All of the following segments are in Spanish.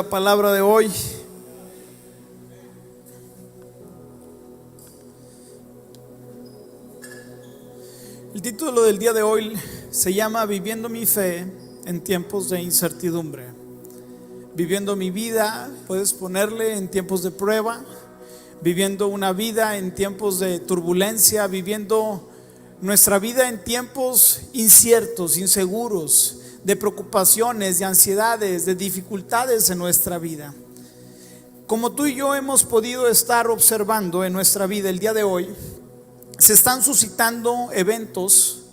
La palabra de hoy. El título del día de hoy se llama Viviendo mi fe en tiempos de incertidumbre. Viviendo mi vida, puedes ponerle, en tiempos de prueba, viviendo una vida en tiempos de turbulencia, viviendo nuestra vida en tiempos inciertos, inseguros, de preocupaciones, de ansiedades, de dificultades en nuestra vida. Como tú y yo hemos podido estar observando en nuestra vida el día de hoy, se están suscitando eventos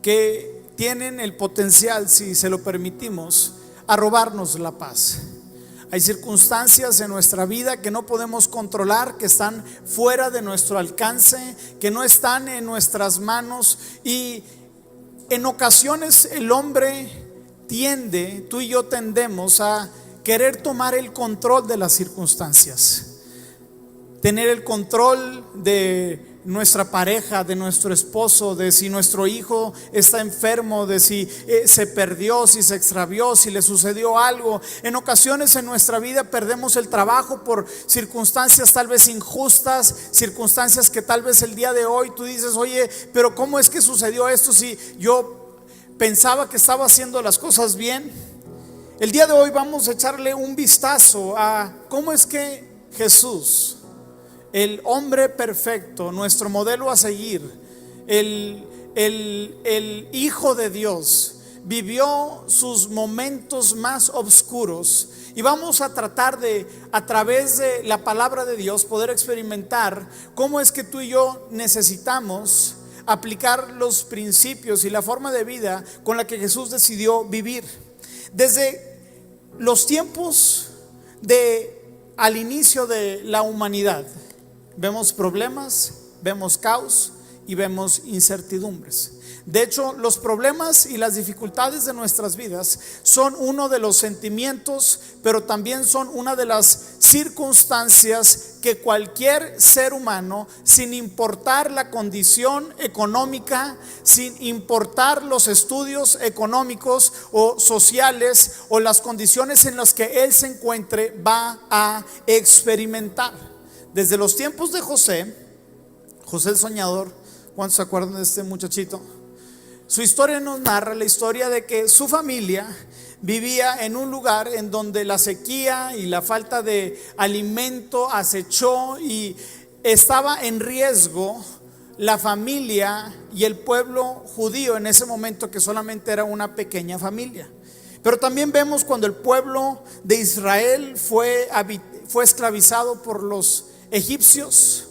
que tienen el potencial, si se lo permitimos, a robarnos la paz. Hay circunstancias en nuestra vida que no podemos controlar, que están fuera de nuestro alcance, que no están en nuestras manos, y en ocasiones el hombre tiende, tú y yo tendemos a querer tomar el control de las circunstancias, tener el control de nuestra pareja, de nuestro esposo, de si nuestro hijo está enfermo, de si se perdió, si se extravió, si le sucedió algo. En ocasiones en nuestra vida perdemos el trabajo por circunstancias tal vez injustas, circunstancias que tal vez el día de hoy tú dices: oye, pero ¿cómo es que sucedió esto si yo pensaba que estaba haciendo las cosas bien? El día de hoy vamos a echarle un vistazo a cómo es que Jesús, el hombre perfecto, nuestro modelo a seguir, el Hijo de Dios, vivió sus momentos más oscuros. Y vamos a tratar de, a través de la palabra de Dios, poder experimentar cómo es que tú y yo necesitamos aplicar los principios y la forma de vida con la que Jesús decidió vivir. Desde los tiempos al inicio de la humanidad, vemos problemas, vemos caos y vemos incertidumbres. De hecho, los problemas y las dificultades de nuestras vidas son uno de los sentimientos, pero también son una de las circunstancias que cualquier ser humano, sin importar la condición económica, sin importar los estudios económicos o sociales o las condiciones en las que él se encuentre, va a experimentar. Desde los tiempos de José el soñador, ¿cuántos se acuerdan de este muchachito? Su historia nos narra la historia de que su familia vivía en un lugar en donde la sequía y la falta de alimento acechó y estaba en riesgo la familia y el pueblo judío en ese momento, que solamente era una pequeña familia. Pero también vemos cuando el pueblo de Israel fue esclavizado por los egipcios,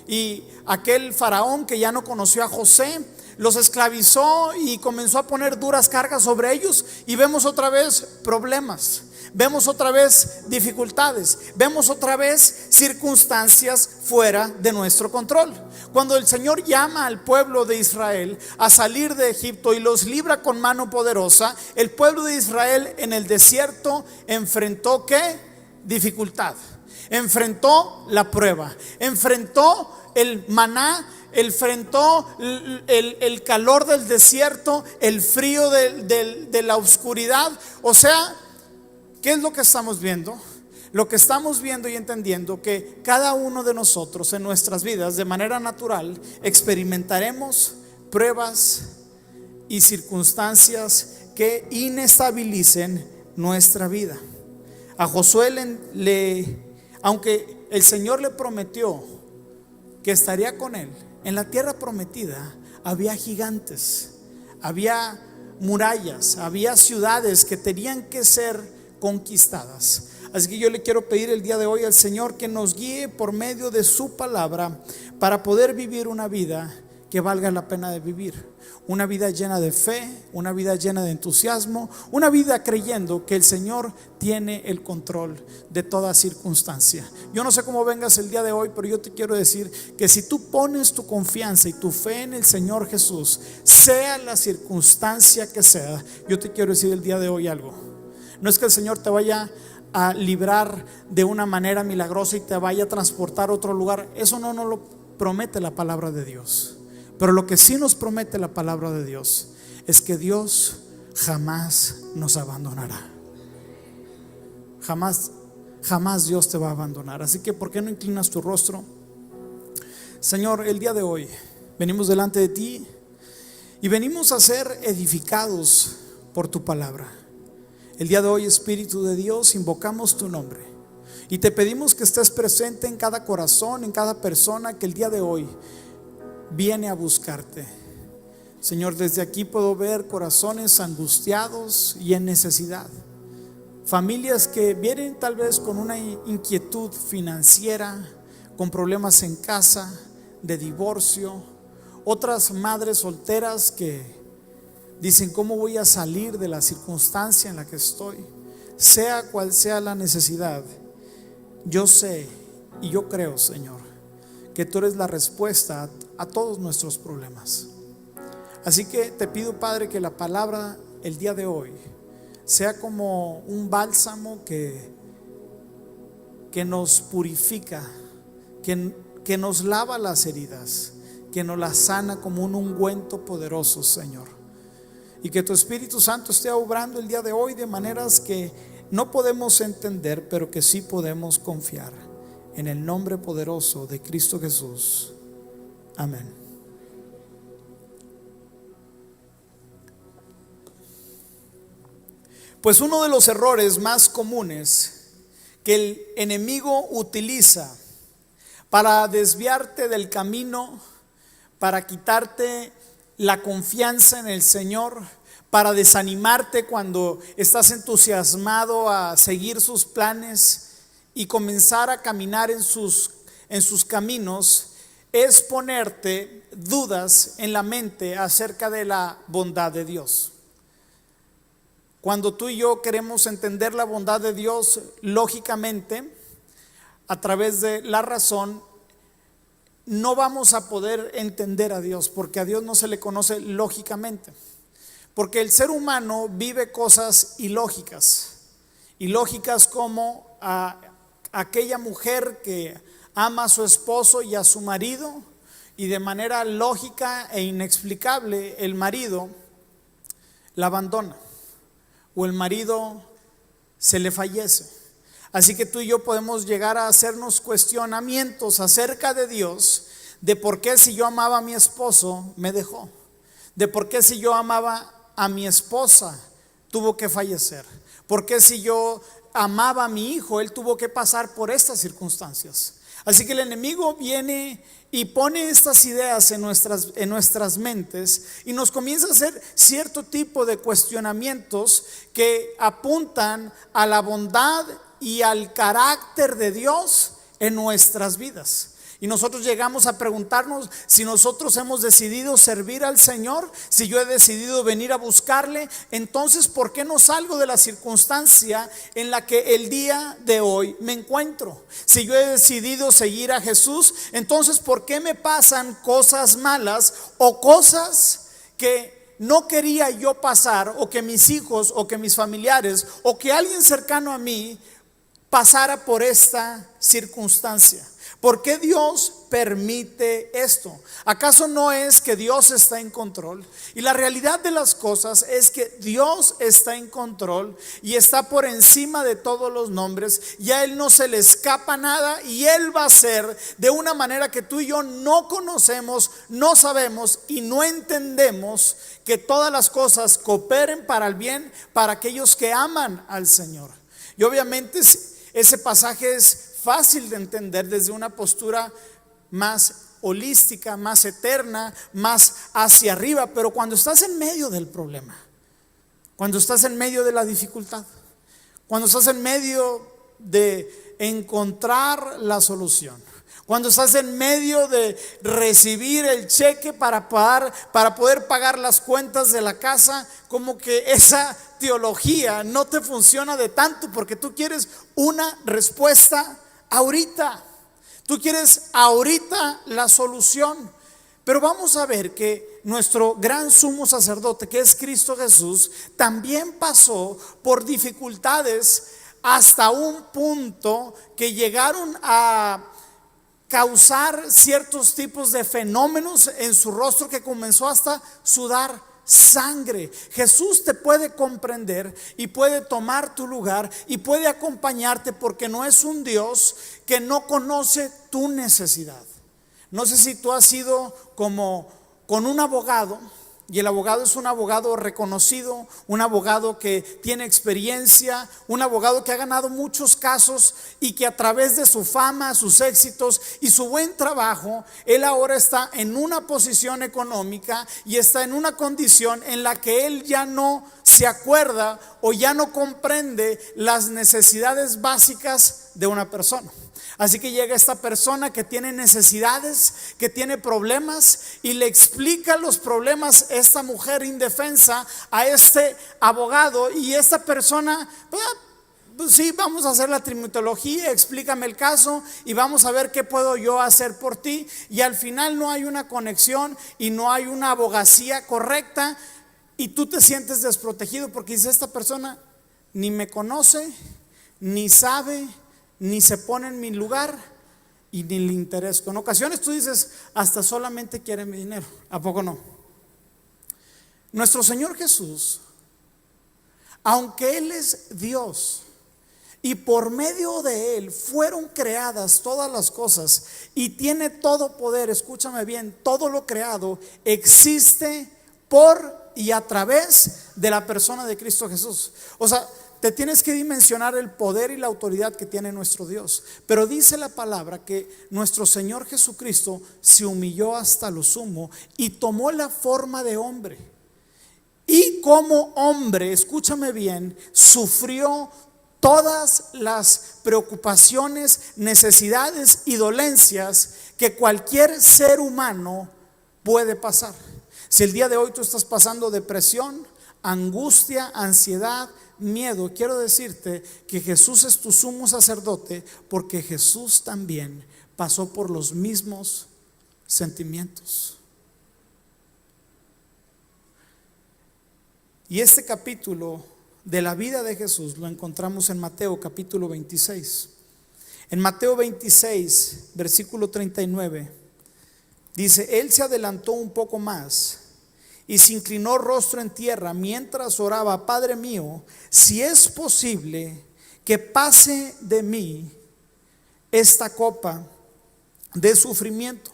y aquel faraón que ya no conoció a José los esclavizó y comenzó a poner duras cargas sobre ellos. Y vemos otra vez problemas, vemos otra vez dificultades, vemos otra vez circunstancias fuera de nuestro control. Cuando el Señor llama al pueblo de Israel a salir de Egipto y los libra con mano poderosa, el pueblo de Israel en el desierto enfrentó ¿qué? Dificultad. Enfrentó la prueba, enfrentó el maná, enfrentó el calor del desierto, el frío de la oscuridad. O sea, ¿qué es lo que estamos viendo? Lo que estamos viendo y entendiendo que cada uno de nosotros en nuestras vidas, de manera natural, experimentaremos pruebas y circunstancias que inestabilicen nuestra vida. A Josué aunque el Señor le prometió que estaría con él en la tierra prometida, había gigantes, había murallas, había ciudades que tenían que ser conquistadas. Así que yo le quiero pedir el día de hoy al Señor que nos guíe por medio de su palabra para poder vivir una vida que valga la pena de vivir. Una vida llena de fe, una vida llena de entusiasmo, una vida creyendo que el Señor tiene el control de toda circunstancia. Yo no sé cómo vengas el día de hoy, pero yo te quiero decir que si tú pones tu confianza y tu fe en el Señor Jesús, sea la circunstancia que sea, yo te quiero decir el día de hoy algo. No es que el Señor te vaya a librar de una manera milagrosa y te vaya a transportar a otro lugar. Eso no lo promete la palabra de Dios. Pero lo que sí nos promete la palabra de Dios es que Dios jamás nos abandonará. Jamás jamás Dios te va a abandonar. Así que ¿por qué no inclinas tu rostro? Señor, el día de hoy venimos delante de ti y venimos a ser edificados por tu palabra. El día de hoy, Espíritu de Dios, invocamos tu nombre y te pedimos que estés presente en cada corazón, en cada persona que el día de hoy viene a buscarte. Señor, desde aquí puedo ver corazones angustiados y en necesidad, familias que vienen tal vez con una inquietud financiera, con problemas en casa, de divorcio, otras madres solteras que dicen: ¿cómo voy a salir de la circunstancia en la que estoy? Sea cual sea la necesidad, yo sé y yo creo, Señor, que tú eres la respuesta a todos nuestros problemas. Así que te pido, Padre, que la palabra el día de hoy sea como un bálsamo que nos purifica, que nos lava las heridas, que nos las sana como un ungüento poderoso, Señor. Y que tu Espíritu Santo esté obrando el día de hoy de maneras que no podemos entender, pero que sí podemos confiar. En el nombre poderoso de Cristo Jesús. Amén. Pues uno de los errores más comunes que el enemigo utiliza para desviarte del camino, para quitarte la confianza en el Señor, para desanimarte cuando estás entusiasmado a seguir sus planes y comenzar a caminar en sus caminos, es ponerte dudas en la mente acerca de la bondad de Dios. Cuando tú y yo queremos entender la bondad de Dios lógicamente, a través de la razón, no vamos a poder entender a Dios, porque a Dios no se le conoce lógicamente, porque el ser humano vive cosas ilógicas como aquella mujer que ama a su esposo y a su marido, y de manera lógica e inexplicable el marido la abandona, o el marido se le fallece. Así que tú y yo podemos llegar a hacernos cuestionamientos acerca de Dios, de por qué si yo amaba a mi esposo me dejó, de por qué si yo amaba a mi esposa tuvo que fallecer, por qué si yo amaba a mi hijo él tuvo que pasar por estas circunstancias. Así que el enemigo viene y pone estas ideas en nuestras mentes y nos comienza a hacer cierto tipo de cuestionamientos que apuntan a la bondad y al carácter de Dios en nuestras vidas. Y nosotros llegamos a preguntarnos si nosotros hemos decidido servir al Señor, si yo he decidido venir a buscarle, entonces ¿por qué no salgo de la circunstancia en la que el día de hoy me encuentro? Si yo he decidido seguir a Jesús, entonces ¿por qué me pasan cosas malas o cosas que no quería yo pasar, o que mis hijos o que mis familiares o que alguien cercano a mí pasara por esta circunstancia? ¿Por qué Dios permite esto? ¿Acaso no es que Dios está en control? Y la realidad de las cosas es que Dios está en control y está por encima de todos los nombres, y a Él no se le escapa nada, y Él va a hacer de una manera que tú y yo no conocemos, no sabemos y no entendemos, que todas las cosas cooperen para el bien para aquellos que aman al Señor. Y obviamente ese pasaje es fácil de entender desde una postura más holística, más eterna, más hacia arriba, pero cuando estás en medio del problema, cuando estás en medio de la dificultad, cuando estás en medio de encontrar la solución, cuando estás en medio de recibir el cheque para poder pagar las cuentas de la casa, como que esa teología no te funciona de tanto, porque tú quieres una respuesta ahorita, tú quieres ahorita la solución. Pero vamos a ver que nuestro gran sumo sacerdote, que es Cristo Jesús, también pasó por dificultades hasta un punto que llegaron a causar ciertos tipos de fenómenos en su rostro, que comenzó hasta sudar sangre. Jesús te puede comprender y puede tomar tu lugar y puede acompañarte, porque no es un Dios que no conoce tu necesidad. No sé si tú has ido como con un abogado, y el abogado es un abogado reconocido, un abogado que tiene experiencia, un abogado que ha ganado muchos casos y que a través de su fama, sus éxitos y su buen trabajo, él ahora está en una posición económica y está en una condición en la que él ya no se acuerda o ya no comprende las necesidades básicas de una persona. Así que llega esta persona que tiene necesidades, que tiene problemas, y le explica los problemas esta mujer indefensa a este abogado, y esta persona, pues sí, vamos a hacer la trimitología, explícame el caso y vamos a ver qué puedo yo hacer por ti. Y al final no hay una conexión y no hay una abogacía correcta, y tú te sientes desprotegido porque dice: esta persona ni me conoce, ni sabe, ni se pone en mi lugar y ni le intereso. En ocasiones tú dices: hasta solamente quiere mi dinero. ¿A poco no? Nuestro Señor Jesús, aunque Él es Dios y por medio de Él fueron creadas todas las cosas y tiene todo poder, escúchame bien, todo lo creado existe por y a través de la persona de Cristo Jesús. O sea, te tienes que dimensionar el poder y la autoridad que tiene nuestro Dios. Pero dice la palabra que nuestro Señor Jesucristo se humilló hasta lo sumo y tomó la forma de hombre. Y como hombre, escúchame bien, sufrió todas las preocupaciones, necesidades y dolencias que cualquier ser humano puede pasar. Si el día de hoy tú estás pasando depresión, angustia, ansiedad, miedo, quiero decirte que Jesús es tu sumo sacerdote, porque Jesús también pasó por los mismos sentimientos. Y este capítulo de la vida de Jesús lo encontramos en Mateo capítulo 26. En Mateo 26, versículo 39, dice: Él se adelantó un poco más y se inclinó rostro en tierra mientras oraba: Padre mío, si es posible que pase de mí esta copa de sufrimiento.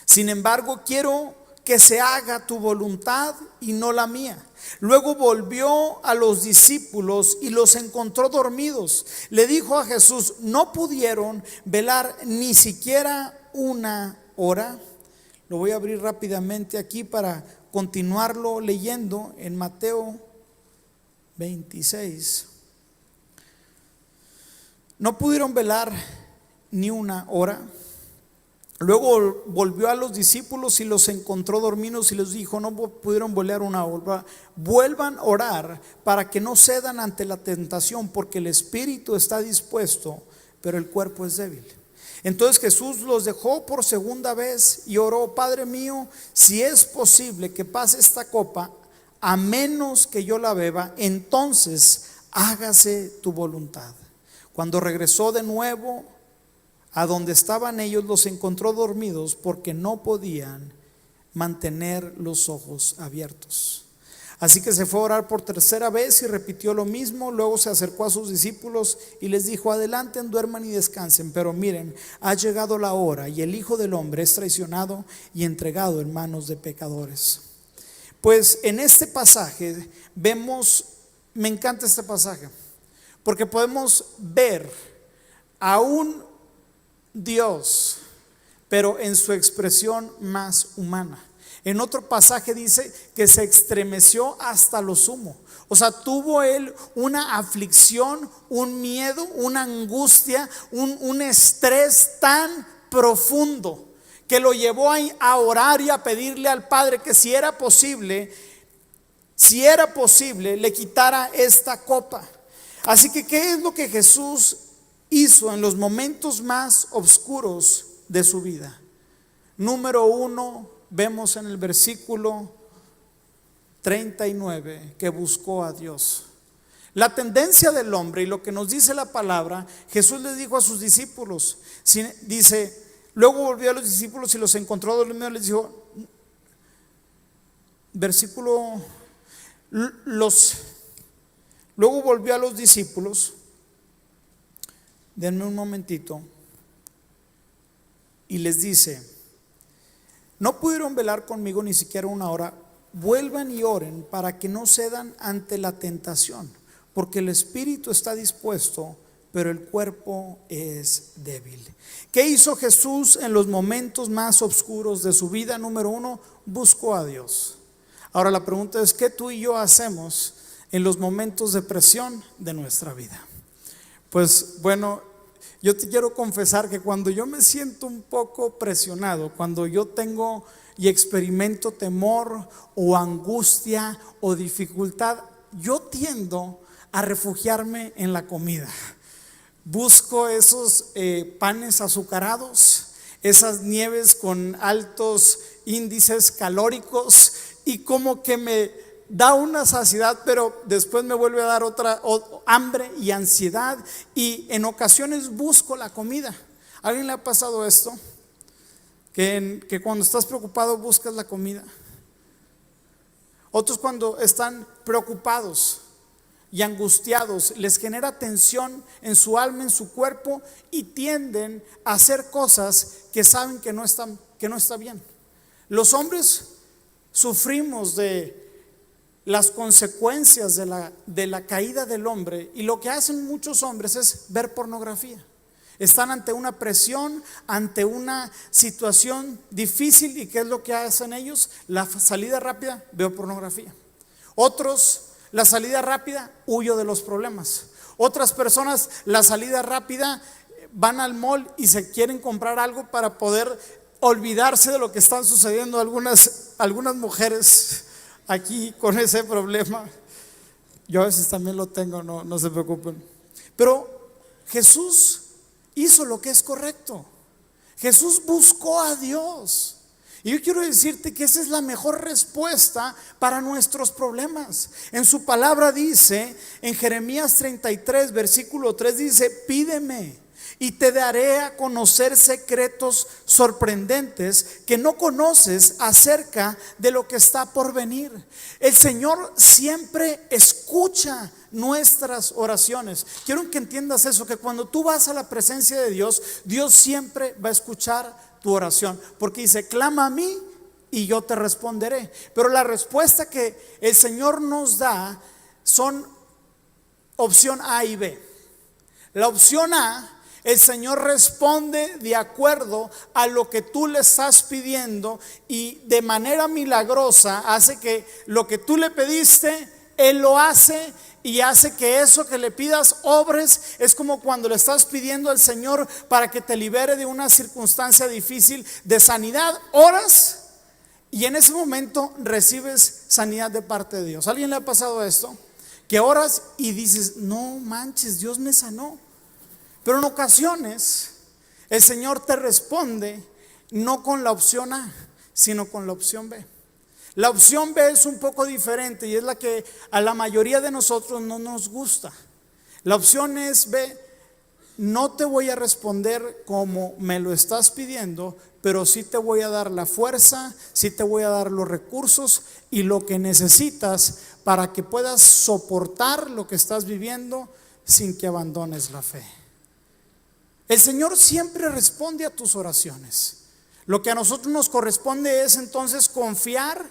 Sin embargo, quiero que se haga tu voluntad y no la mía. Luego volvió a los discípulos y los encontró dormidos. Le dijo a Jesús: ¿no pudieron velar ni siquiera una hora? Lo voy a abrir rápidamente aquí para continuarlo leyendo en Mateo 26. No pudieron velar ni una hora. Luego volvió a los discípulos y los encontró dormidos y les dijo: no pudieron velar una hora. Vuelvan a orar para que no cedan ante la tentación, porque el espíritu está dispuesto, pero el cuerpo es débil. Entonces Jesús los dejó por segunda vez y oró: Padre mío, si es posible que pase esta copa, a menos que yo la beba, entonces hágase tu voluntad. Cuando regresó de nuevo a donde estaban ellos, los encontró dormidos porque no podían mantener los ojos abiertos. Así que se fue a orar por tercera vez y repitió lo mismo. Luego se acercó a sus discípulos y les dijo: adelanten, duerman y descansen, pero miren, ha llegado la hora y el Hijo del Hombre es traicionado y entregado en manos de pecadores. Pues en este pasaje vemos, me encanta este pasaje, porque podemos ver a un Dios, pero en su expresión más humana. En otro pasaje dice que se estremeció hasta lo sumo. O sea, tuvo él una aflicción, un miedo, una angustia, un estrés tan profundo que lo llevó a orar y a pedirle al Padre que si era posible, le quitara esta copa. Así que, ¿qué es lo que Jesús hizo en los momentos más oscuros de su vida? Número uno, vemos en el versículo 39 que buscó a Dios. La tendencia del hombre y lo que nos dice la palabra, Jesús les dijo a sus discípulos, dice: luego volvió a los discípulos y los encontró dormidos, les dijo: versículo, luego volvió a los discípulos, denme un momentito, y les dice: no pudieron velar conmigo ni siquiera una hora, vuelvan y oren para que no cedan ante la tentación, porque el espíritu está dispuesto, pero el cuerpo es débil. ¿Qué hizo Jesús en los momentos más oscuros de su vida? Número uno, buscó a Dios. Ahora la pregunta es: ¿qué tú y yo hacemos en los momentos de presión de nuestra vida? Pues bueno, yo te quiero confesar que cuando yo me siento un poco presionado, cuando yo tengo y experimento temor o angustia o dificultad, yo tiendo a refugiarme en la comida. Busco esos panes azucarados, esas nieves con altos índices calóricos, y como que me da una saciedad, pero después me vuelve a dar otra hambre y ansiedad, y en ocasiones busco la comida. ¿A alguien le ha pasado esto? Que cuando estás preocupado buscas la comida. Otros, cuando están preocupados y angustiados, les genera tensión en su alma, en su cuerpo, y tienden a hacer cosas que saben que no está bien. Los hombres sufrimos de las consecuencias de la caída del hombre, y lo que hacen muchos hombres es ver pornografía. Están ante una presión, ante una situación difícil, y ¿qué es lo que hacen ellos? La salida rápida: veo pornografía. Otros, la salida rápida: huyo de los problemas. Otras personas, la salida rápida: van al mall y se quieren comprar algo para poder olvidarse de lo que están sucediendo. Algunas mujeres aquí con ese problema. Yo a veces también lo tengo, no se preocupen. Pero Jesús hizo lo que es correcto. Jesús buscó a Dios. Y yo quiero decirte que esa es la mejor respuesta para nuestros problemas. En su palabra dice, en Jeremías 33, versículo 3, dice: pídeme y te daré a conocer secretos sorprendentes que no conoces acerca de lo que está por venir. El Señor siempre escucha nuestras oraciones. Quiero que entiendas eso, que cuando tú vas a la presencia de Dios, Dios siempre va a escuchar tu oración, porque dice: clama a mí y yo te responderé. Pero la respuesta que el Señor nos da son opción A y B. La opción A: el Señor responde de acuerdo a lo que tú le estás pidiendo, y de manera milagrosa hace que lo que tú le pediste, Él lo hace, y hace que eso que le pidas obres. Es como cuando le estás pidiendo al Señor para que te libere de una circunstancia difícil de sanidad. Oras y en ese momento recibes sanidad de parte de Dios. ¿A alguien le ha pasado esto? Que oras y dices: no manches, Dios me sanó. Pero en ocasiones el Señor te responde no con la opción A, sino con la opción B. La opción B es un poco diferente, y es la que a la mayoría de nosotros no nos gusta. La opción es B: no te voy a responder como me lo estás pidiendo, pero sí te voy a dar la fuerza, sí te voy a dar los recursos y lo que necesitas para que puedas soportar lo que estás viviendo sin que abandones la fe. El Señor siempre responde a tus oraciones. Lo que a nosotros nos corresponde es entonces confiar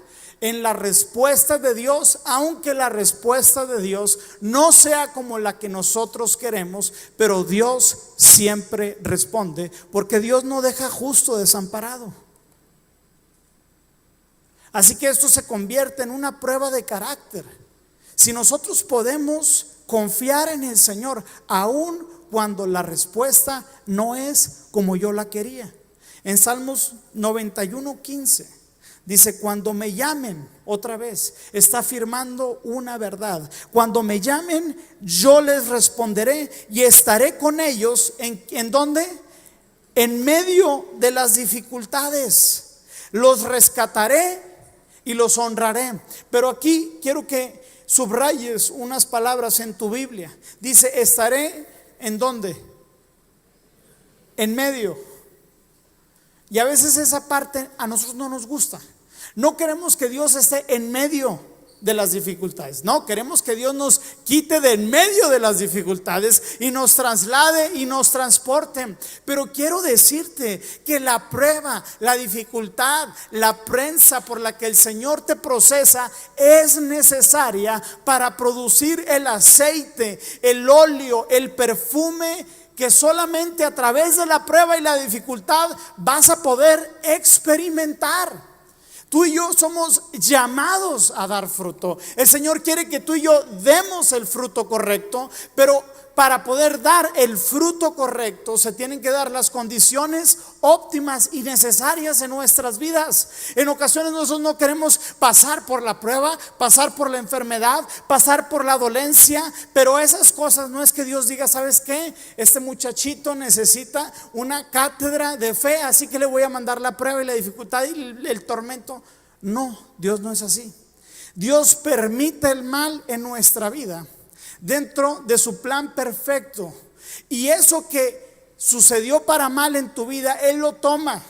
en la respuesta de Dios, aunque la respuesta de Dios no sea como la que nosotros queremos, pero Dios siempre responde, porque Dios no deja justo desamparado. Así que esto se convierte en una prueba de carácter. Si nosotros podemos confiar en el Señor, aun cuando la respuesta no es como yo la quería. En Salmos 91:15 dice: cuando me llamen, otra vez está afirmando una verdad: cuando me llamen, yo les responderé y estaré con ellos. ¿En dónde? En medio de las dificultades. Los rescataré y los honraré. Pero aquí quiero que subrayes unas palabras en tu Biblia. Dice: estaré ¿en dónde? En medio. Y a veces esa parte a nosotros no nos gusta. No queremos que Dios esté en medio de las dificultades. No, queremos que Dios nos quite de en medio de las dificultades y nos traslade y nos transporte. Pero quiero decirte que la prueba, la dificultad, la prensa por la que el Señor te procesa es necesaria para producir el aceite, el óleo, el perfume que solamente a través de la prueba y la dificultad vas a poder experimentar. Tú y yo somos llamados a dar fruto. El Señor quiere que tú y yo demos el fruto correcto, pero para poder dar el fruto correcto se tienen que dar las condiciones óptimas y necesarias en nuestras vidas. En ocasiones nosotros no queremos pasar por la prueba, pasar por la enfermedad, pasar por la dolencia, pero esas cosas no es que Dios diga, ¿sabes qué? Este muchachito necesita una cátedra de fe, así que le voy a mandar la prueba y la dificultad y el tormento. No, Dios no es así. Dios permite el mal en nuestra vida dentro de su plan perfecto, y eso que sucedió para mal en tu vida, Él lo toma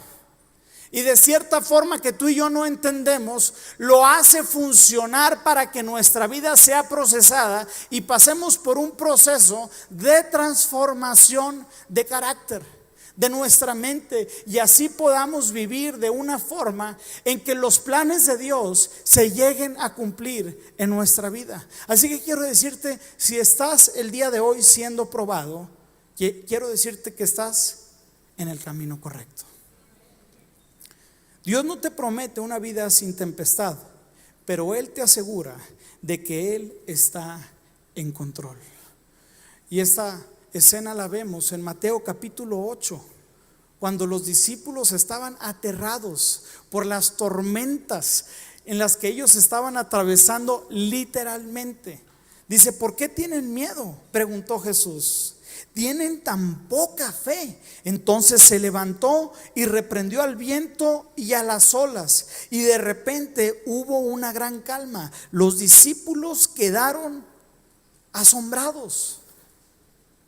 y de cierta forma que tú y yo no entendemos, lo hace funcionar para que nuestra vida sea procesada y pasemos por un proceso de transformación de carácter de nuestra mente, y así podamos vivir de una forma en que los planes de Dios se lleguen a cumplir en nuestra vida. Así que quiero decirte, si estás el día de hoy siendo probado, quiero decirte que estás en el camino correcto. Dios no te promete una vida sin tempestad, pero Él te asegura de que Él está en control. Y esta escena la vemos en Mateo capítulo 8, cuando los discípulos estaban aterrados por las tormentas en las que ellos estaban atravesando literalmente. Dice, ¿por qué tienen miedo?, preguntó Jesús. ¿Tienen tan poca fe? Entonces se levantó y reprendió al viento y a las olas, y de repente hubo una gran calma. Los discípulos quedaron asombrados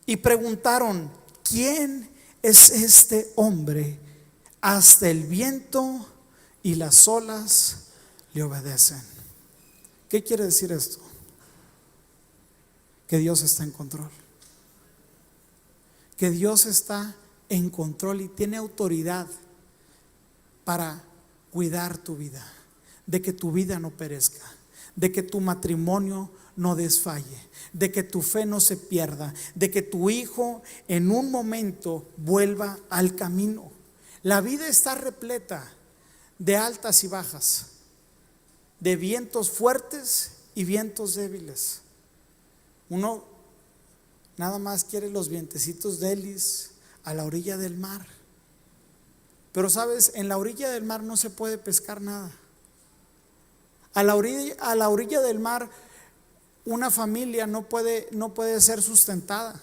y preguntaron, ¿quién es este hombre? Hasta el viento y las olas le obedecen. ¿Qué quiere decir esto? Que Dios está en control. Que Dios está en control y tiene autoridad para cuidar tu vida, de que tu vida no perezca, de que tu matrimonio no desfalle, de que tu fe no se pierda, de que tu hijo en un momento vuelva al camino. La vida está repleta de altas y bajas, de vientos fuertes y vientos débiles. Uno nada más quiere los vientecitos délices a la orilla del mar, pero sabes, en la orilla del mar no se puede pescar nada. A la orilla del mar una familia no puede ser sustentada.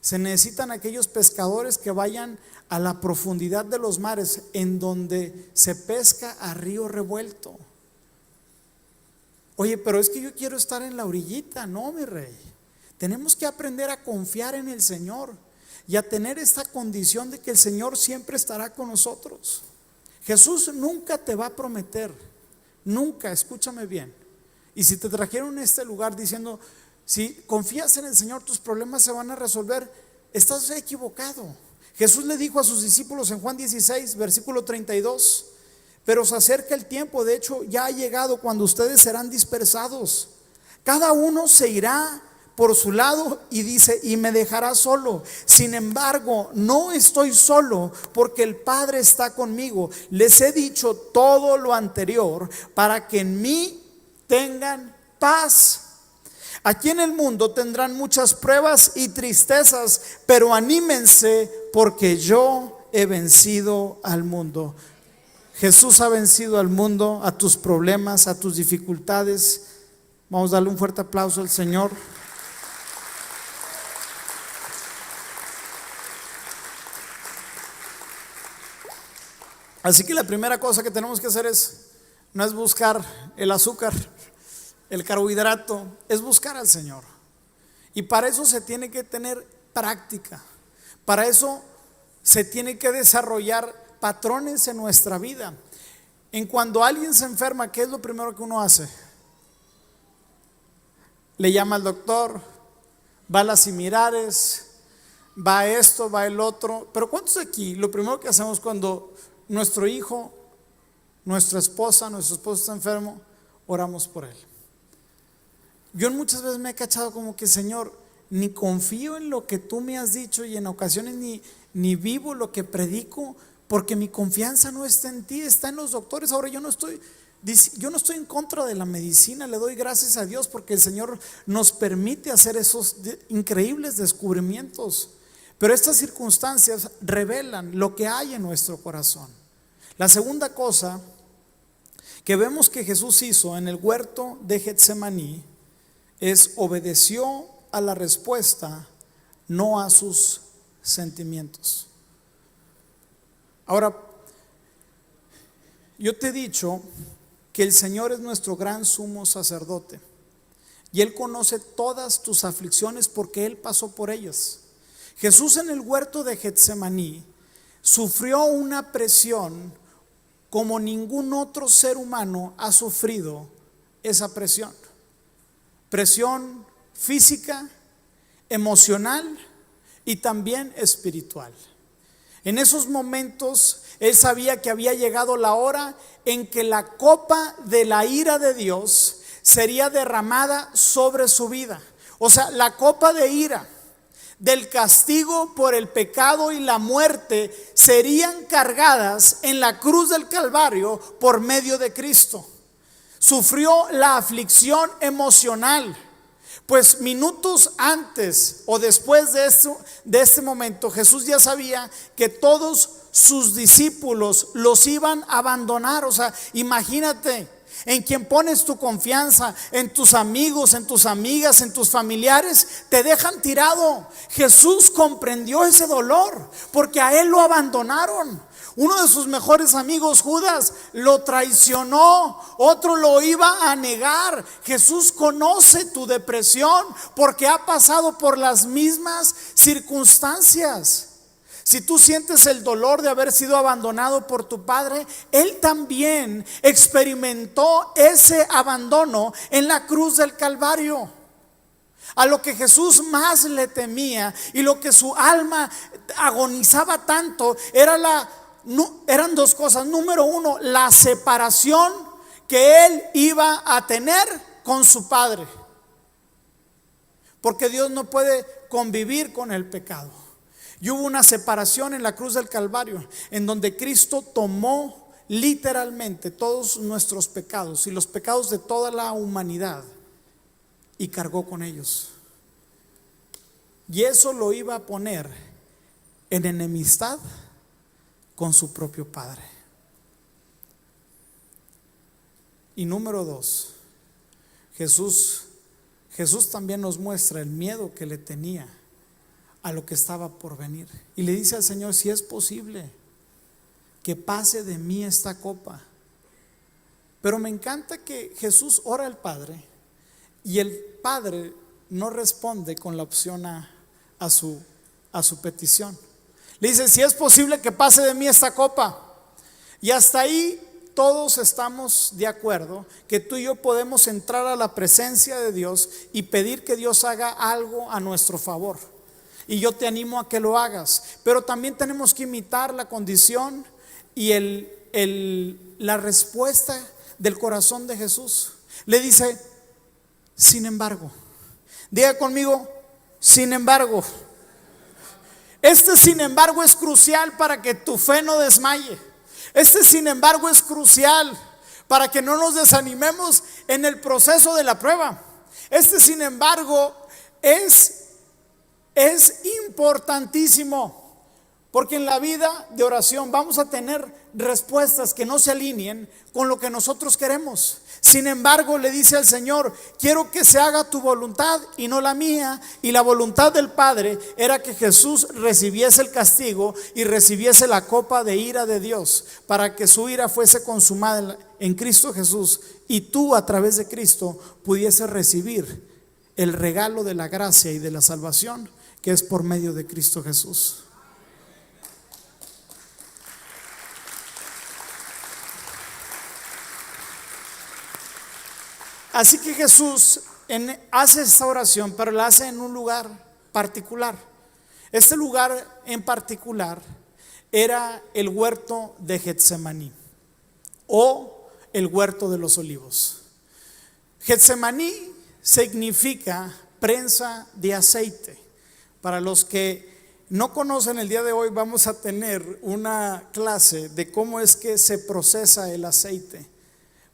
Se necesitan aquellos pescadores que vayan a la profundidad de los mares, en donde se pesca a río revuelto. Oye, pero es que yo quiero estar en la orillita. No, mi rey. Tenemos que aprender a confiar en el Señor y a tener esta condición de que el Señor siempre estará con nosotros. Jesús nunca te va a prometer, nunca, escúchame bien. Y si te trajeron a este lugar diciendo, si confías en el Señor, tus problemas se van a resolver, estás equivocado. Jesús le dijo a sus discípulos en Juan 16, versículo 32, pero se acerca el tiempo, de hecho ya ha llegado, cuando ustedes serán dispersados. Cada uno se irá por su lado, y dice, y me dejará solo. Sin embargo, no estoy solo, porque el Padre está conmigo. Les he dicho todo lo anterior para que en mí tengan paz. Aquí en el mundo tendrán muchas pruebas y tristezas, pero anímense, porque yo he vencido al mundo. Jesús ha vencido al mundo, a tus problemas, a tus dificultades. Vamos a darle un fuerte aplauso al Señor. Así que la primera cosa que tenemos que hacer no es buscar el azúcar, el carbohidrato, es buscar al Señor. Y para eso se tiene que tener práctica. Para eso se tiene que desarrollar patrones en nuestra vida. en cuando alguien se enferma, ¿qué es lo primero que uno hace? Le llama al doctor, va a las similares, va a esto, va el otro. Pero ¿cuántos de aquí lo primero que hacemos cuando nuestro hijo, nuestro esposo está enfermo, oramos por él? Yo muchas veces me he cachado como que, Señor, ni confío en lo que tú me has dicho, y en ocasiones ni vivo lo que predico, porque mi confianza no está en ti, está en los doctores. Ahora yo no estoy en contra de la medicina, le doy gracias a Dios porque el Señor nos permite hacer esos increíbles descubrimientos, pero estas circunstancias revelan lo que hay en nuestro corazón. La segunda cosa que vemos que Jesús hizo en el huerto de Getsemaní es obedeció a la respuesta, no a sus sentimientos. Ahora, yo te he dicho que el Señor es nuestro gran sumo sacerdote y Él conoce todas tus aflicciones porque Él pasó por ellas. Jesús en el huerto de Getsemaní sufrió una presión como ningún otro ser humano ha sufrido esa presión. Presión física, emocional y también espiritual. En esos momentos Él sabía que había llegado la hora en que la copa de la ira de Dios sería derramada sobre su vida. O sea, la copa de ira del castigo por el pecado y la muerte serían cargadas en la cruz del Calvario por medio de Cristo. Sufrió la aflicción emocional, pues minutos antes o después de este momento, Jesús ya sabía que todos sus discípulos los iban a abandonar. O sea, imagínate, en quien pones tu confianza, en tus amigos, en tus amigas, en tus familiares, te dejan tirado. Jesús comprendió ese dolor porque a Él lo abandonaron. Uno de sus mejores amigos, Judas, lo traicionó, otro lo iba a negar. Jesús conoce tu depresión porque ha pasado por las mismas circunstancias. Si tú sientes el dolor de haber sido abandonado por tu padre, Él también experimentó ese abandono en la cruz del Calvario. A lo que Jesús más le temía y lo que su alma agonizaba tanto eran dos cosas. Número uno, la separación que Él iba a tener con su Padre, porque Dios no puede convivir con el pecado. Y hubo una separación en la cruz del Calvario, en donde Cristo tomó literalmente todos nuestros pecados y los pecados de toda la humanidad y cargó con ellos. Y eso lo iba a poner en enemistad con su propio Padre. Y número dos, Jesús también nos muestra el miedo que le tenía a lo que estaba por venir. Y le dice al Señor: si es posible, que pase de mí esta copa. Pero me encanta que Jesús ora al Padre y el Padre no responde con la opción a su petición. Le dice: si es posible que pase de mí esta copa. Y hasta ahí todos estamos de acuerdo que tú y yo podemos entrar a la presencia de Dios y pedir que Dios haga algo a nuestro favor. Y yo te animo a que lo hagas. Pero también tenemos que imitar la condición y la respuesta del corazón de Jesús. Le dice: sin embargo. Diga conmigo: sin embargo. Este sin embargo es crucial para que tu fe no desmaye. Este sin embargo es crucial para que no nos desanimemos en el proceso de la prueba. Este sin embargo es importantísimo, porque en la vida de oración vamos a tener respuestas que no se alineen con lo que nosotros queremos. Sin embargo, le dice al Señor: quiero que se haga tu voluntad y no la mía. Y la voluntad del Padre era que Jesús recibiese el castigo y recibiese la copa de ira de Dios, para que su ira fuese consumada en Cristo Jesús, y tú a través de Cristo pudieses recibir el regalo de la gracia y de la salvación, que es por medio de Cristo Jesús. Así que Jesús hace esta oración, pero la hace en un lugar particular. Este lugar en particular era el huerto de Getsemaní o el huerto de los olivos. Getsemaní significa prensa de aceite. Para los que no conocen, el día de hoy vamos a tener una clase de cómo es que se procesa el aceite,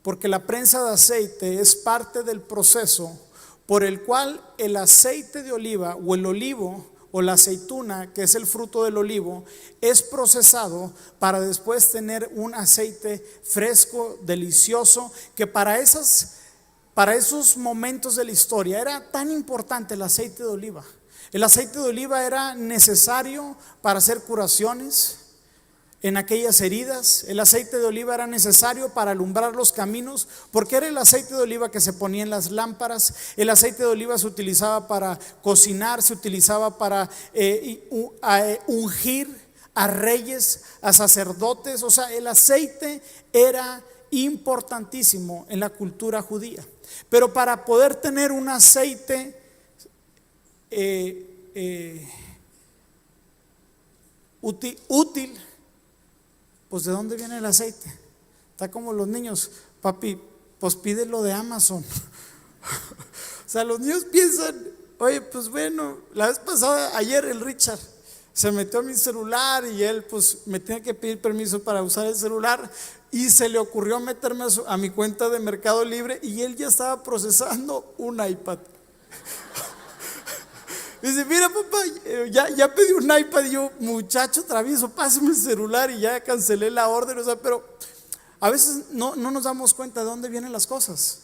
porque la prensa de aceite es parte del proceso por el cual el aceite de oliva o el olivo o la aceituna, que es el fruto del olivo, es procesado para después tener un aceite fresco, delicioso, que para esos momentos de la historia era tan importante el aceite de oliva. El aceite de oliva era necesario para hacer curaciones en aquellas heridas. El aceite de oliva era necesario para alumbrar los caminos, porque era el aceite de oliva que se ponía en las lámparas. El aceite de oliva se utilizaba para cocinar, se utilizaba para ungir a reyes, a sacerdotes. O sea, el aceite era importantísimo en la cultura judía. Pero para poder tener un aceite útil, pues ¿de dónde viene el aceite? Está como los niños, papi, pues pídelo de Amazon. O sea, los niños piensan, oye, pues bueno, la vez pasada, ayer el Richard se metió a mi celular y él pues me tiene que pedir permiso para usar el celular, y se le ocurrió meterme a mi cuenta de Mercado Libre y él ya estaba procesando un iPad. Dice, mira papá, ya pedí un iPad. Y yo, muchacho travieso, pásame el celular, y ya cancelé la orden. O sea, pero a veces no nos damos cuenta de dónde vienen las cosas.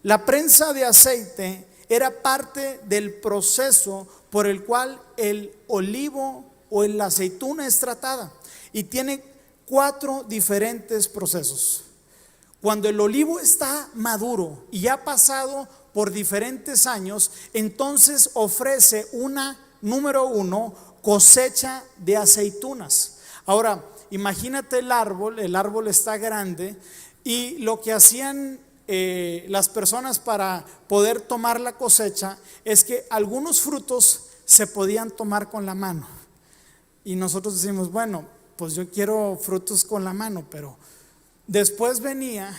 La prensa de aceite era parte del proceso por el cual el olivo o la aceituna es tratada, y tiene 4 diferentes procesos. Cuando el olivo está maduro y ya ha pasado por diferentes años, entonces ofrece número 1, cosecha de aceitunas. Ahora, imagínate el árbol está grande, y lo que hacían las personas para poder tomar la cosecha es que algunos frutos se podían tomar con la mano. Y nosotros decimos, bueno, pues yo quiero frutos con la mano, pero después venía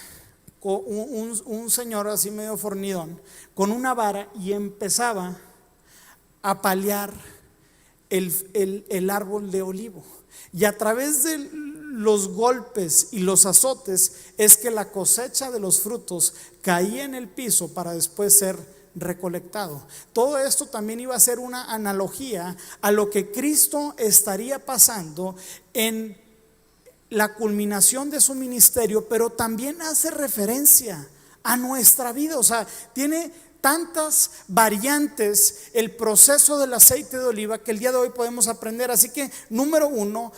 un señor así medio fornidón con una vara y empezaba a paliar el árbol de olivo, y a través de los golpes y los azotes es que la cosecha de los frutos caía en el piso para después ser recolectado. Todo esto también iba a ser una analogía a lo que Cristo estaría pasando en la culminación de su ministerio, pero también hace referencia a nuestra vida. O sea, tiene tantas variantes el proceso del aceite de oliva que el día de hoy podemos aprender. Así que, número 1,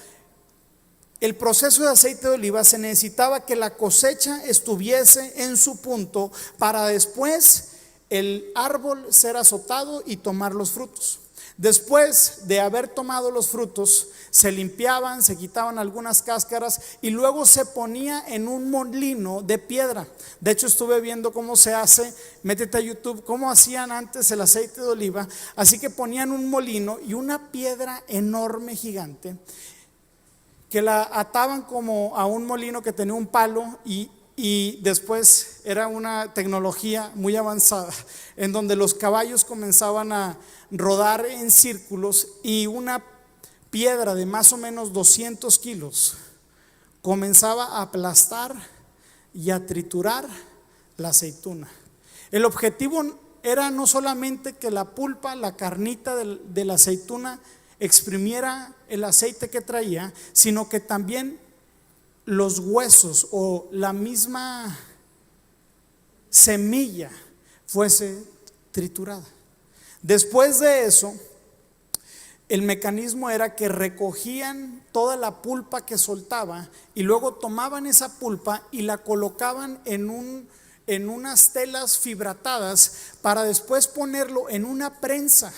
el proceso de aceite de oliva se necesitaba que la cosecha estuviese en su punto para después el árbol ser azotado y tomar los frutos. Después de haber tomado los frutos, se limpiaban, se quitaban algunas cáscaras y luego se ponía en un molino de piedra. De hecho, estuve viendo cómo se hace, métete a YouTube, cómo hacían antes el aceite de oliva. Así que ponían un molino y una piedra enorme, gigante, que la ataban como a un molino que tenía un palo, y después era una tecnología muy avanzada en donde los caballos comenzaban a rodar en círculos, y una piedra de más o menos 200 kilos comenzaba a aplastar y a triturar la aceituna. El objetivo era no solamente que la pulpa, la carnita de la aceituna exprimiera el aceite que traía, sino que también los huesos o la misma semilla fuese triturada. Después de eso, el mecanismo era que recogían toda la pulpa que soltaba y luego tomaban esa pulpa y la colocaban en unas telas fibratadas para después ponerlo en una prensa.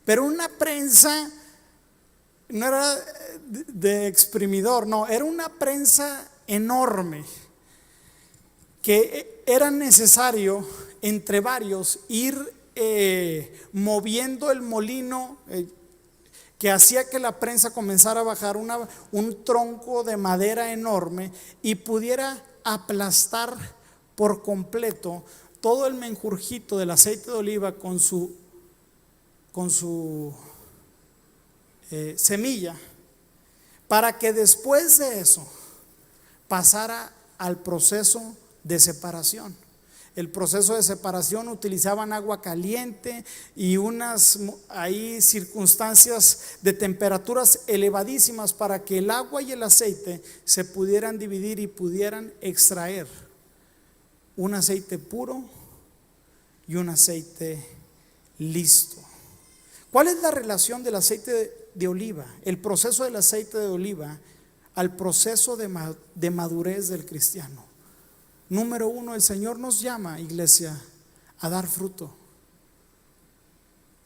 Pero una prensa no era de exprimidor, no, era una prensa enorme que era necesario entre varios, ir moviendo el molino que hacía que la prensa comenzara a bajar un tronco de madera enorme y pudiera aplastar por completo todo el menjurjito del aceite de oliva con su semilla, para que después de eso pasara al proceso de separación. El proceso de separación utilizaban agua caliente y unas circunstancias de temperaturas elevadísimas para que el agua y el aceite se pudieran dividir y pudieran extraer un aceite puro y un aceite listo. ¿Cuál es la relación del aceite de oliva, el proceso del aceite de oliva, al proceso de madurez del cristiano? Número uno, el Señor nos llama, iglesia, a dar fruto.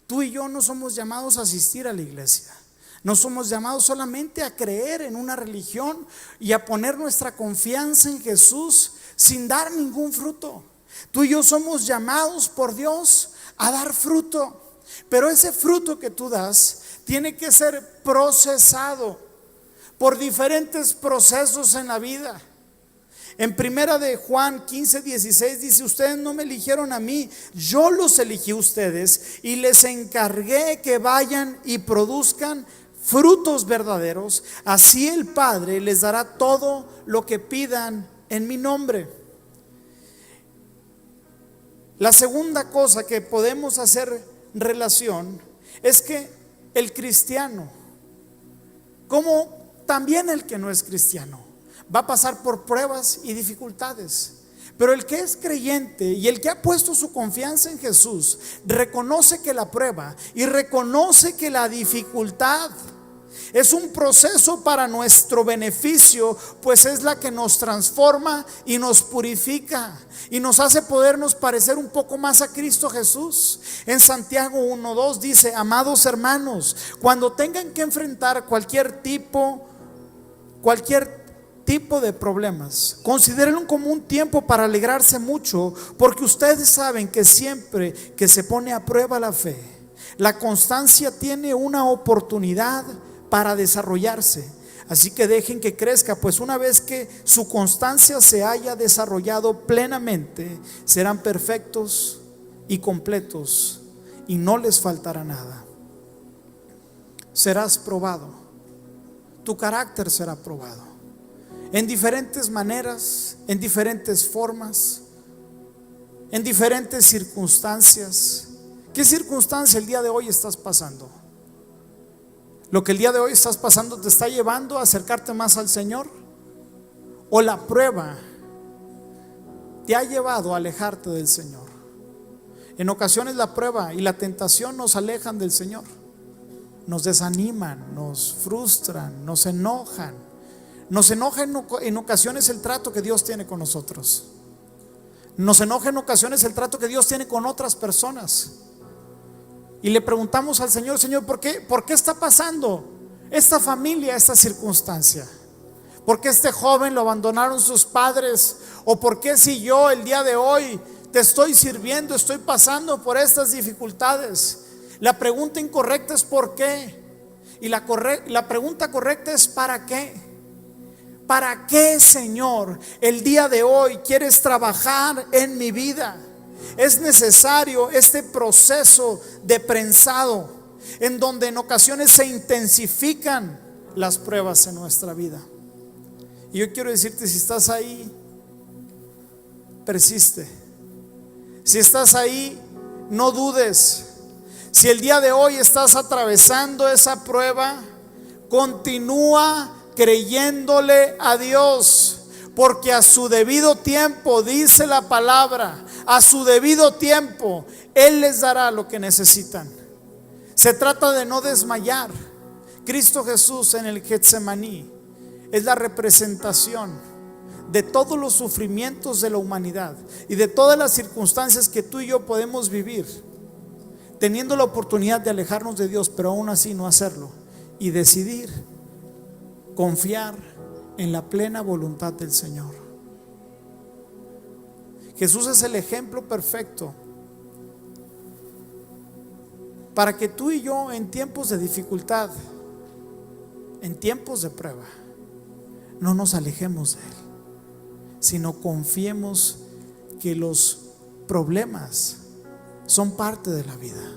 Tú y yo no somos llamados a asistir a la iglesia. No somos llamados solamente a creer en una religión y a poner nuestra confianza en Jesús sin dar ningún fruto. Tú y yo somos llamados por Dios a dar fruto. Pero ese fruto que tú das tiene que ser procesado por diferentes procesos en la vida. En primera de Juan 15:16 dice: ustedes no me eligieron a mí, yo los elegí a ustedes y les encargué que vayan y produzcan frutos verdaderos. Así el Padre les dará todo lo que pidan en mi nombre. La segunda cosa que podemos hacer relación es que el cristiano, como también el que no es cristiano, va a pasar por pruebas y dificultades. Pero el que es creyente y el que ha puesto su confianza en Jesús reconoce que la prueba y reconoce que la dificultad es un proceso para nuestro beneficio, pues es la que nos transforma y nos purifica y nos hace podernos parecer un poco más a Cristo Jesús. En Santiago 1:2 dice: amados hermanos, cuando tengan que enfrentar cualquier tipo de problemas, considérenlo como un tiempo para alegrarse mucho, porque ustedes saben que siempre que se pone a prueba la fe, la constancia tiene una oportunidad para desarrollarse. Así que dejen que crezca, pues una vez que su constancia se haya desarrollado plenamente, serán perfectos y completos y no les faltará nada. Serás probado, tu carácter será probado en diferentes maneras, en diferentes formas, en diferentes circunstancias. ¿Qué circunstancia el día de hoy estás pasando? ¿Lo que el día de hoy estás pasando te está llevando a acercarte más al Señor? ¿O la prueba te ha llevado a alejarte del Señor? En ocasiones la prueba y la tentación nos alejan del Señor, nos desaniman, nos frustran, nos enojan. Nos enoja en ocasiones el trato que Dios tiene con nosotros. Nos enoja en ocasiones el trato que Dios tiene con otras personas. Y le preguntamos al Señor: Señor, ¿por qué está pasando esta familia, esta circunstancia? ¿Por qué este joven lo abandonaron sus padres? ¿O por qué si yo el día de hoy te estoy sirviendo, estoy pasando por estas dificultades? La pregunta incorrecta es ¿por qué? Y la pregunta correcta es ¿para qué? ¿Para qué, Señor, el día de hoy quieres trabajar en mi vida? Es necesario este proceso de prensado, en donde en ocasiones se intensifican las pruebas en nuestra vida. Y yo quiero decirte: si estás ahí, persiste. Si estás ahí, no dudes. Si el día de hoy estás atravesando esa prueba, continúa creyéndole a Dios, porque a su debido tiempo, dice la palabra, a su debido tiempo Él les dará lo que necesitan. Se trata de no desmayar. Cristo Jesús en el Getsemaní es la representación de todos los sufrimientos de la humanidad y de todas las circunstancias que tú y yo podemos vivir, teniendo la oportunidad de alejarnos de Dios, pero aún así no hacerlo y decidir confiar en la plena voluntad del Señor. Jesús es el ejemplo perfecto para que tú y yo en tiempos de dificultad, en tiempos de prueba, no nos alejemos de Él, sino confiemos que los problemas son parte de la vida.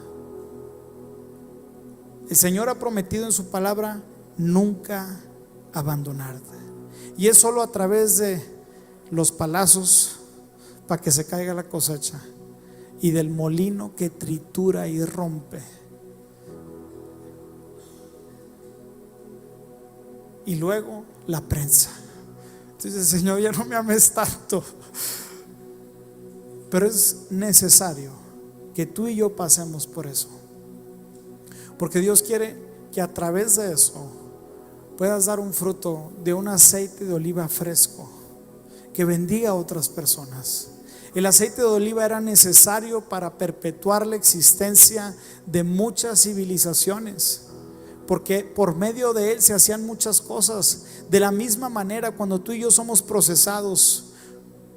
El Señor ha prometido en su palabra nunca abandonarte, y es solo a través de los palazos para que se caiga la cosecha y del molino que tritura y rompe, y luego la prensa. Entonces, Señor, ya no me ames tanto, pero es necesario que tú y yo pasemos por eso, porque Dios quiere que a través de eso puedas dar un fruto de un aceite de oliva fresco que bendiga a otras personas. El aceite de oliva era necesario para perpetuar la existencia de muchas civilizaciones, porque por medio de él se hacían muchas cosas. De la misma manera, cuando tú y yo somos procesados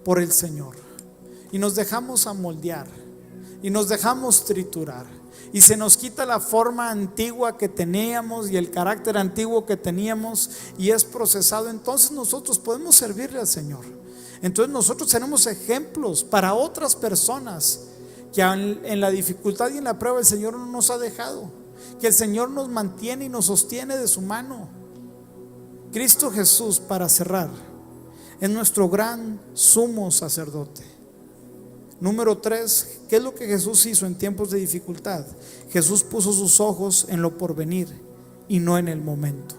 por el Señor y nos dejamos amoldear y nos dejamos triturar, y se nos quita la forma antigua que teníamos y el carácter antiguo que teníamos, y es procesado, entonces nosotros podemos servirle al Señor. Entonces nosotros tenemos ejemplos para otras personas que en la dificultad y en la prueba el Señor no nos ha dejado, que el Señor nos mantiene y nos sostiene de su mano. Cristo Jesús, para cerrar, es nuestro gran sumo sacerdote. Número 3, ¿qué es lo que Jesús hizo en tiempos de dificultad? Jesús puso sus ojos en lo porvenir y no en el momento.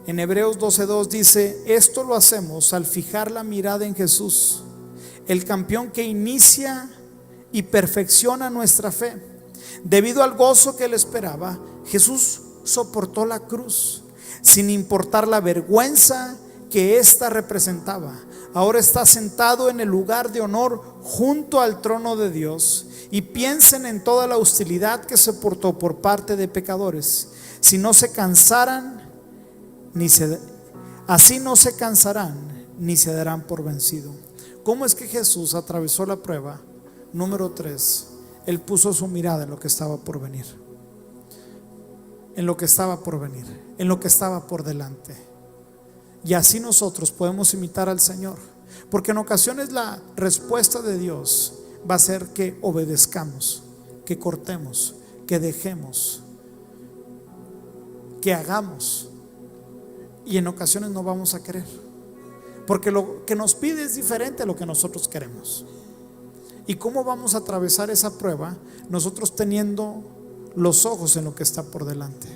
En Hebreos 12:2 dice: esto lo hacemos al fijar la mirada en Jesús, el campeón que inicia y perfecciona nuestra fe. Debido al gozo que él esperaba, Jesús soportó la cruz sin importar la vergüenza que ésta representaba. Ahora está sentado en el lugar de honor junto al trono de Dios. Y piensen en toda la hostilidad que soportó por parte de pecadores. Si no se cansaran, así no se cansarán ni se darán por vencido. ¿Cómo es que Jesús atravesó la prueba? Número 3, él puso su mirada en lo que estaba por venir, en lo que estaba por venir, en lo que estaba por delante. Y así nosotros podemos imitar al Señor, porque en ocasiones la respuesta de Dios va a ser que obedezcamos, que cortemos, que dejemos, que hagamos. Y en ocasiones no vamos a querer, porque lo que nos pide es diferente a lo que nosotros queremos. ¿Y cómo vamos a atravesar esa prueba? Nosotros teniendo los ojos en lo que está por delante,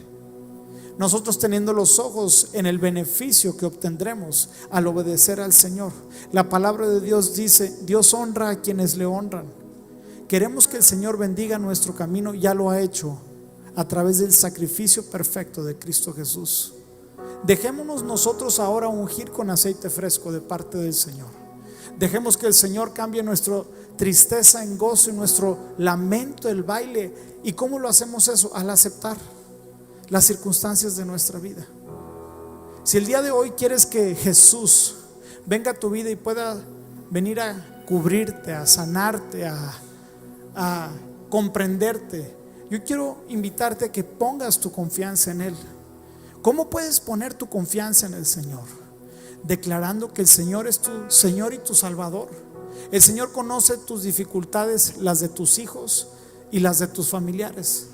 nosotros teniendo los ojos en el beneficio que obtendremos al obedecer al Señor. La palabra de Dios dice: Dios honra a quienes le honran. Queremos que el Señor bendiga nuestro camino, ya lo ha hecho a través del sacrificio perfecto de Cristo Jesús. Dejémonos nosotros ahora ungir con aceite fresco de parte del Señor. Dejemos que el Señor cambie nuestra tristeza en gozo y nuestro lamento en baile. ¿Y cómo lo hacemos eso? Al aceptar las circunstancias de nuestra vida. Si el día de hoy quieres que Jesús venga a tu vida y pueda venir a cubrirte, a sanarte, a comprenderte, yo quiero invitarte a que pongas tu confianza en Él. ¿Cómo puedes poner tu confianza en el Señor? Declarando que el Señor es tu Señor y tu Salvador. El Señor conoce tus dificultades, las de tus hijos y las de tus familiares.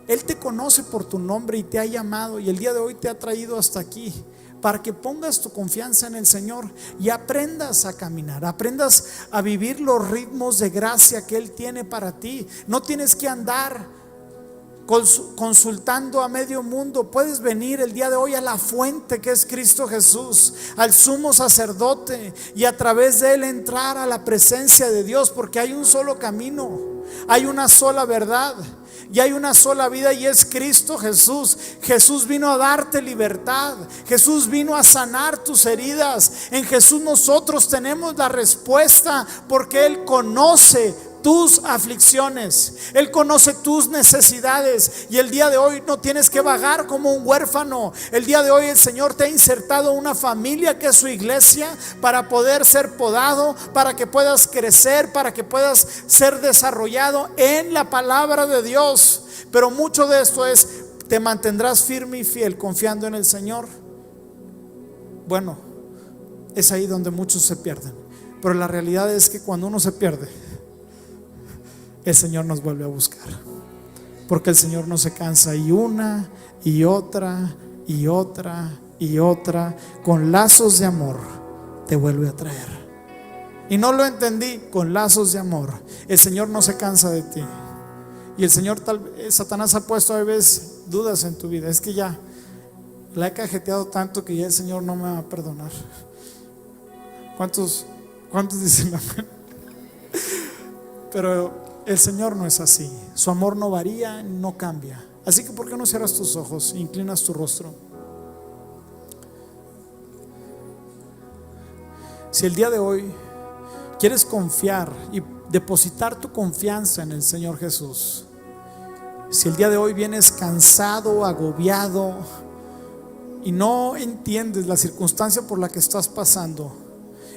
Él te conoce por tu nombre y te ha llamado, y el día de hoy te ha traído hasta aquí para que pongas tu confianza en el Señor y aprendas a caminar, aprendas a vivir los ritmos de gracia que Él tiene para ti. No tienes que andar consultando a medio mundo. Puedes venir el día de hoy a la fuente que es Cristo Jesús, al sumo sacerdote, y a través de Él entrar a la presencia de Dios, porque hay un solo camino, hay una sola verdad y hay una sola vida, y es Cristo Jesús. Jesús vino a darte libertad, Jesús vino a sanar tus heridas. En Jesús nosotros tenemos la respuesta, porque Él conoce tus aflicciones, Él conoce tus necesidades. Y el día de hoy no tienes que vagar como un huérfano. El día de hoy el Señor te ha insertado una familia que es su iglesia, para poder ser podado, para que puedas crecer, para que puedas ser desarrollado en la palabra de Dios. Pero mucho de esto es: ¿te mantendrás firme y fiel confiando en el Señor? Bueno, es ahí donde muchos se pierden. Pero la realidad es que cuando uno se pierde, el Señor nos vuelve a buscar, porque el Señor no se cansa, y una y otra y otra y otra, con lazos de amor, te vuelve a traer. Y no lo entendí, con lazos de amor. El Señor no se cansa de ti. Y el Señor, Satanás ha puesto a veces dudas en tu vida. Es que ya la he cajeteado tanto que ya el Señor no me va a perdonar. ¿Cuántos dicen amén? Pero el Señor no es así. Su amor no varía, no cambia. Así que ¿por qué no cierras tus ojos, inclinas tu rostro? Si el día de hoy quieres confiar y depositar tu confianza en el Señor Jesús, si el día de hoy vienes cansado, agobiado y no entiendes la circunstancia por la que estás pasando,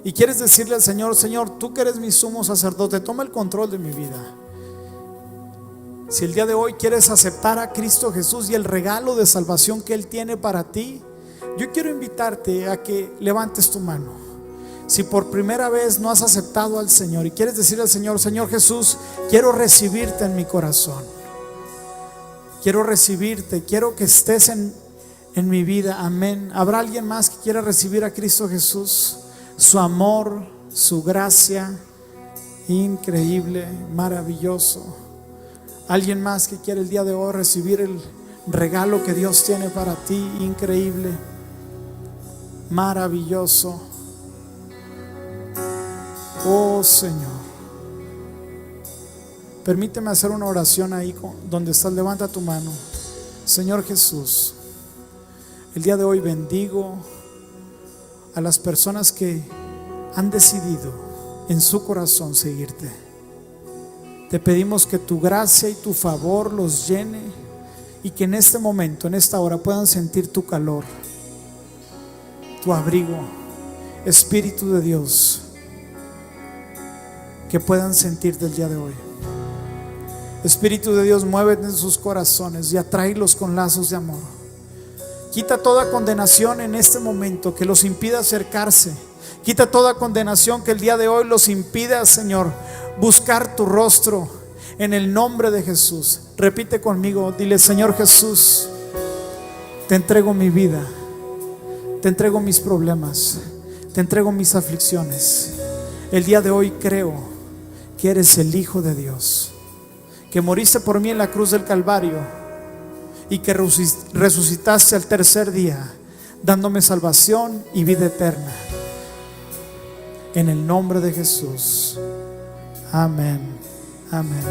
y quieres decirle al Señor: Señor, tú que eres mi sumo sacerdote, toma el control de mi vida. Si el día de hoy quieres aceptar a Cristo Jesús y el regalo de salvación que Él tiene para ti, yo quiero invitarte a que levantes tu mano. Si por primera vez no has aceptado al Señor y quieres decirle al Señor: Señor Jesús, quiero recibirte en mi corazón, quiero recibirte, quiero que estés en mi vida. Amén. ¿Habrá alguien más que quiera recibir a Cristo Jesús? Su amor, su gracia, increíble, maravilloso. Alguien más que quiere el día de hoy recibir el regalo que Dios tiene para ti, increíble, maravilloso. Oh Señor, permíteme hacer una oración ahí donde estás. Levanta tu mano. Señor Jesús, el día de hoy bendigo a las personas que han decidido en su corazón seguirte. Te pedimos que tu gracia y tu favor los llene, y que en este momento, en esta hora, puedan sentir tu calor, tu abrigo. Espíritu de Dios, que puedan sentirte el día de hoy. Espíritu de Dios, muévete en sus corazones y atráelos con lazos de amor. Quita toda condenación en este momento que los impida acercarse. Quita toda condenación que el día de hoy los impida, Señor, buscar tu rostro, en el nombre de Jesús. Repite conmigo, dile: Señor Jesús, te entrego mi vida, te entrego mis problemas, te entrego mis aflicciones. El día de hoy creo que eres el Hijo de Dios, que moriste por mí en la cruz del Calvario y que resucitaste al tercer día, dándome salvación y vida eterna. En el nombre de Jesús. Amén. Amén.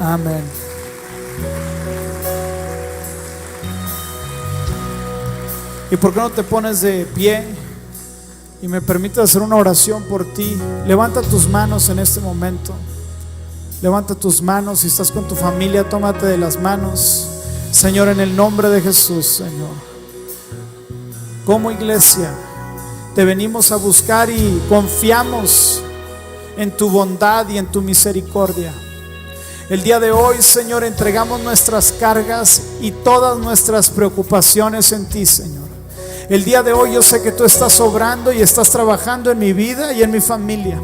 Amén. ¿Y por qué no te pones de pie y me permites hacer una oración por ti? Levanta tus manos en este momento. Levanta tus manos. Si estás con tu familia, tómate de las manos. Señor, en el nombre de Jesús, Señor, como iglesia te venimos a buscar y confiamos en tu bondad y en tu misericordia. El día de hoy, Señor, entregamos nuestras cargas y todas nuestras preocupaciones en ti, Señor. El día de hoy yo sé que tú estás obrando y estás trabajando en mi vida y en mi familia.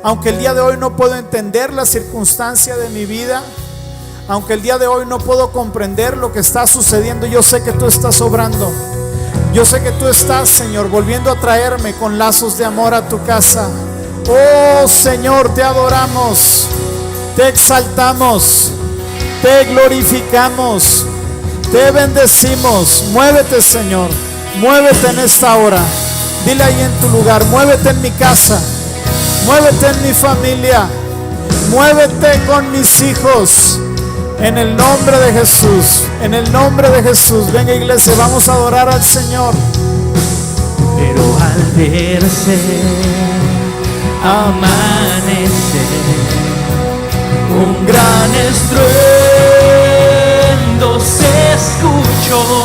Aunque el día de hoy no puedo entender la circunstancia de mi vida, aunque el día de hoy no puedo comprender lo que está sucediendo, yo sé que tú estás obrando. Yo sé que tú estás, Señor, volviendo a traerme con lazos de amor a tu casa. Oh Señor, te adoramos, te exaltamos, te glorificamos, te bendecimos. Muévete, Señor, muévete en esta hora. Dile ahí en tu lugar: muévete en mi casa, muévete en mi familia, muévete con mis hijos. En el nombre de Jesús, en el nombre de Jesús. Venga, iglesia, vamos a adorar al Señor. Pero al verse amanecer. Un gran estruendo se escuchó